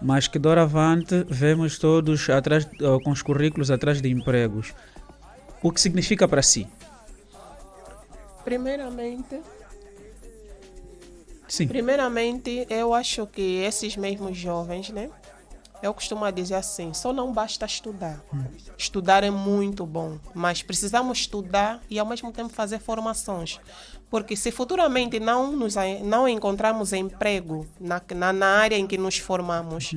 mas que doravante vemos todos atrás, com os currículos atrás de empregos. O que significa para si? Sim. Primeiramente, eu acho que esses mesmos jovens, né? Eu costumo dizer assim, só não basta estudar. Estudar é muito bom, mas precisamos estudar e ao mesmo tempo fazer formações. Porque se futuramente não encontrarmos emprego na área em que nos formamos,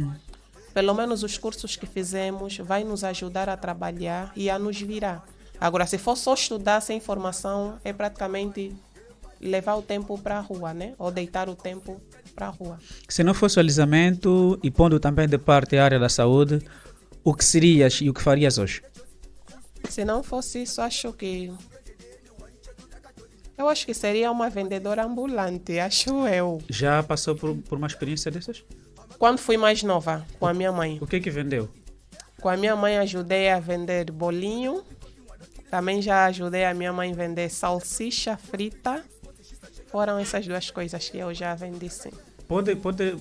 pelo menos os cursos que fizemos vai nos ajudar a trabalhar e a nos virar. Agora, se for só estudar sem formação, é praticamente levar o tempo para a rua, né? Ou deitar o tempo para a rua. Se não fosse o alisamento e pondo também de parte a área da saúde, o que serias e o que farias hoje? Se não fosse isso, eu acho que seria uma vendedora ambulante, acho eu. Já passou por uma experiência dessas? Quando fui mais nova, com a minha mãe. O que vendeu? Com a minha mãe ajudei a vender bolinho. Também já ajudei a minha mãe a vender salsicha frita. Foram essas duas coisas que eu já vendi, sim. Pode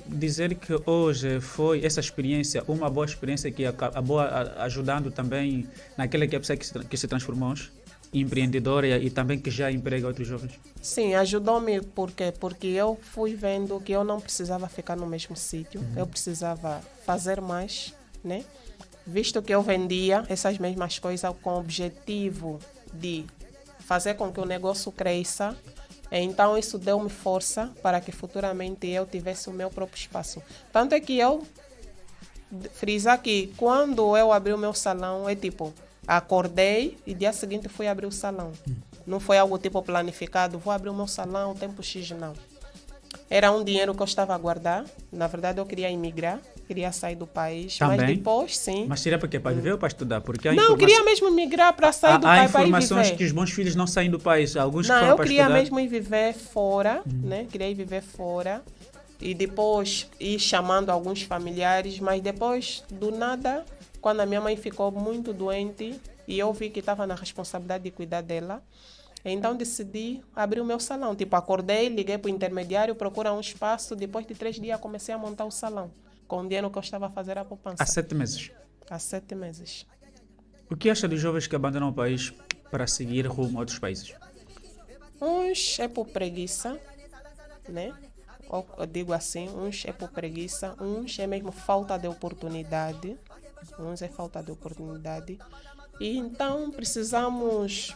dizer que hoje foi essa experiência, uma boa experiência que acabou ajudando também naquela que é a pessoa que se transformou hoje? Empreendedora e também que já emprega outros jovens? Sim, ajudou-me porque eu fui vendo que eu não precisava ficar no mesmo sítio, eu precisava fazer mais, né? Visto que eu vendia essas mesmas coisas com o objetivo de fazer com que o negócio cresça, então isso deu-me força para que futuramente eu tivesse o meu próprio espaço. Tanto é que eu frisar que quando eu abri o meu salão, é tipo, acordei e dia seguinte fui abrir o salão. Não foi algo tipo planificado, vou abrir o meu salão, tempo X, não. Era um dinheiro que eu estava a guardar. Na verdade, eu queria emigrar, queria sair do país. Também? Mas depois, sim. Mas seria para quê? Para viver ou para estudar? Porque Não, eu queria mesmo migrar para sair do país para ir viver. Há informações que os bons filhos não saem do país. Alguns não, foram eu para queria estudar. mesmo ir viver fora, né? Queria ir viver fora. E depois ir chamando alguns familiares. Mas depois, do nada, quando a minha mãe ficou muito doente e eu vi que estava na responsabilidade de cuidar dela, então decidi abrir o meu salão. Tipo, acordei, liguei para o intermediário, procura um espaço. Depois de 3 dias comecei a montar o salão. Com o dinheiro que eu estava a fazer a poupança. Há 7 meses. Há 7 meses. O que acha dos jovens que abandonam o país para seguir rumo a outros países? Uns é por preguiça, né? Eu digo assim, uns é por preguiça, uns é mesmo falta de oportunidade. Uns é falta de oportunidade. E então precisamos...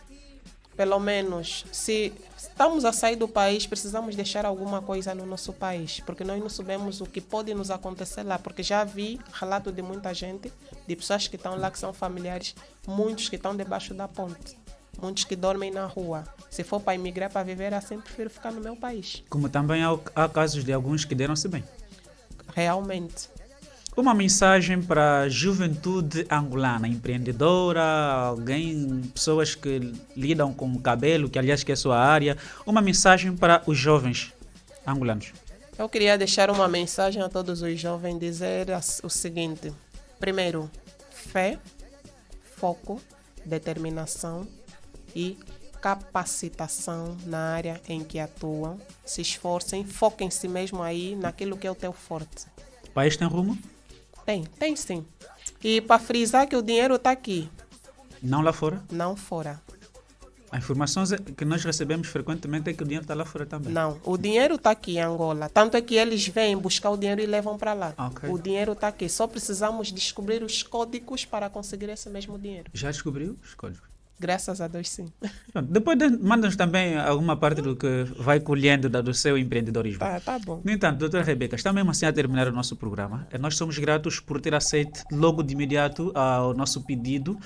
Pelo menos, se estamos a sair do país, precisamos deixar alguma coisa no nosso país, porque nós não sabemos o que pode nos acontecer lá, porque já vi relato de muita gente, de pessoas que estão lá, que são familiares, muitos que estão debaixo da ponte, muitos que dormem na rua. Se for para emigrar, para viver assim, prefiro ficar no meu país. Como também há casos de alguns que deram-se bem. Realmente. Uma mensagem para a juventude angolana, empreendedora, pessoas que lidam com o cabelo, que aliás que é a sua área. Uma mensagem para os jovens angolanos. Eu queria deixar uma mensagem a todos os jovens, dizer o seguinte. Primeiro, fé, foco, determinação e capacitação na área em que atuam. Se esforcem, foquem-se mesmo aí naquilo que é o teu forte. O país tem rumo? Tem sim. E para frisar que o dinheiro está aqui. Não lá fora? Não fora. A informação que nós recebemos frequentemente é que o dinheiro está lá fora também. Não, o dinheiro está aqui em Angola. Tanto é que eles vêm buscar o dinheiro e levam para lá. Okay. O dinheiro está aqui. Só precisamos descobrir os códigos para conseguir esse mesmo dinheiro. Já descobriu os códigos? Graças a Deus, sim. Pronto, depois manda-nos também alguma parte do que vai colhendo do seu empreendedorismo. Tá bom. No entanto, doutora Rebeca, está mesmo assim a terminar o nosso programa. Nós somos gratos por ter aceito logo de imediato ao nosso pedido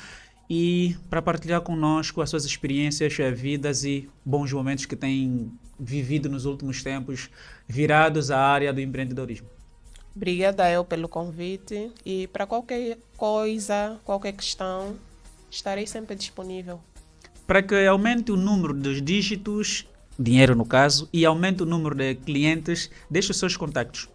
e para partilhar conosco as suas experiências, vidas e bons momentos que tem vivido nos últimos tempos virados à área do empreendedorismo. Obrigada eu pelo convite e para qualquer coisa, qualquer questão, estarei sempre disponível. Para que aumente o número dos dígitos, dinheiro no caso, e aumente o número de clientes, deixe os seus contactos.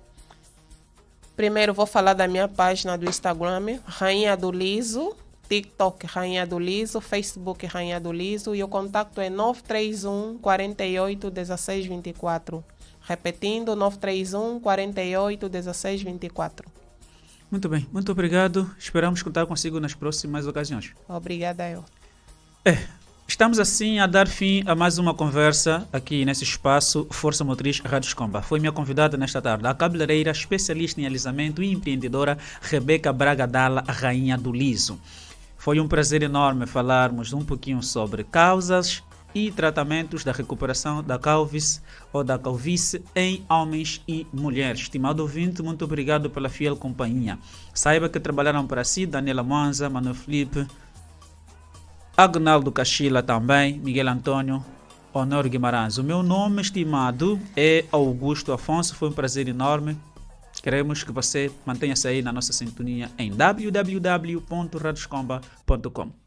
Primeiro vou falar da minha página do Instagram, Rainha do Liso, TikTok Rainha do Liso, Facebook Rainha do Liso e o contato é 931 48 16 24. Repetindo, 931 48 16 24. Muito bem, muito obrigado. Esperamos contar consigo nas próximas ocasiões. Obrigada eu. Estamos assim a dar fim a mais uma conversa aqui nesse espaço Força Motriz Rádio Escomba. Foi minha convidada nesta tarde, a cabeleireira, especialista em alisamento e empreendedora Rebeca Braga Dalla, a Rainha do Liso. Foi um prazer enorme falarmos um pouquinho sobre causas e tratamentos da recuperação da calvície ou da calvície em homens e mulheres. Estimado ouvinte, muito obrigado pela fiel companhia. Saiba que trabalharam para si Daniela Monza, Manuel Felipe, Agnaldo Cachila também, Miguel Antônio, Honório Guimarães. O meu nome, estimado, é Augusto Afonso. Foi um prazer enorme. Queremos que você mantenha-se aí na nossa sintonia em www.radioscomba.com.